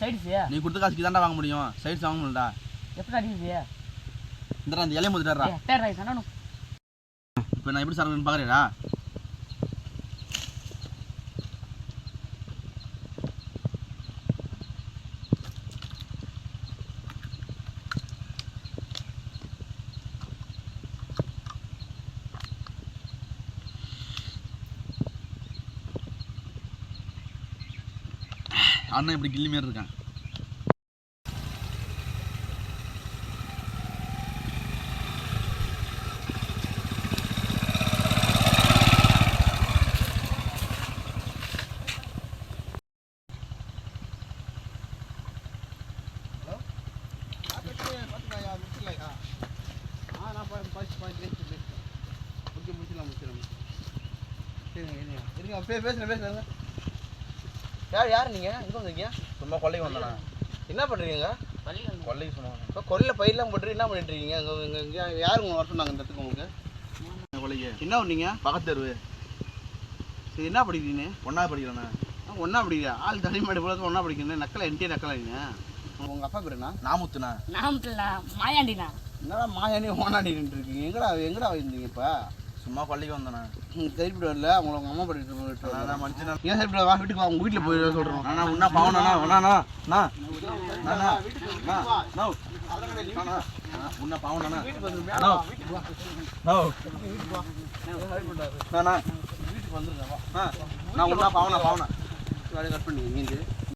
Sides நீ கொடுத்த காசுக்கு தான்டா வாங்க முடியும், சைடுஸ் வாங்க முடியலடா. எப்படி அடிக்குது இந்தடா இந்த இலைய முதுடா. தேர்றா சனனு. இப்போ நான் எப்படி சரக்குன்னு பாக்குறேடா. அண்ணன் இப்படி கில்லி மாரி இருக்கான். பேசுறேன். யார் நீங்க? எங்க வந்தீங்க? சும்மா கொல்லைக்கு வந்தேண்ணா. என்ன பண்றீங்க? கொல்லைக்கு சொன்னாங்க. இப்போ கொல்லையில் பயிரெலாம் போட்டு என்ன பண்ணிட்டு இருக்கீங்க? இங்கே யார் உங்களை வர சொன்னாங்க இந்த இடத்துக்கு உங்களுக்கு? கொல்லைக்கு என்ன பண்ணீங்க? பக்கத்து தெருவு. சரி என்ன படிக்கிறீங்க? ஒன்றா படிக்கிறேண்ணா. ஒன்றா படிக்கிறேன். ஆள் தனிமாடி போல ஒன்றா படிக்கிறேன். நக்கலை என்கிட்ட நக்கலைங்க. உங்கள் அப்பா பேருண்ணா? நாமுத்துண்ணா. நாமத்துலண்ணா மாயாண்டிண்ணா. என்னடா மாயாண்டி ஓனாண்டின்னு இருக்கீங்க? எங்கடா இருந்தீங்க இப்போ? சும்மா கொல்லைக்கு வந்தேண்ணா. சரிப்பட்டு வரல உங்களை உங்கள் அம்மா படிட்டு மனுஷன் ஏன் சரிப்பட்டு வா வீட்டுக்கு வா, உங்கள் வீட்டில் போய் சொல்கிறோம். அண்ணா உன்னா பாவண்ணா உன்ன பாவண்ணா வீட்டுக்கு வந்துருங்க. நான் உன்னா பாவண்ணா வேலையை கட் பண்ணி இங்கேருந்து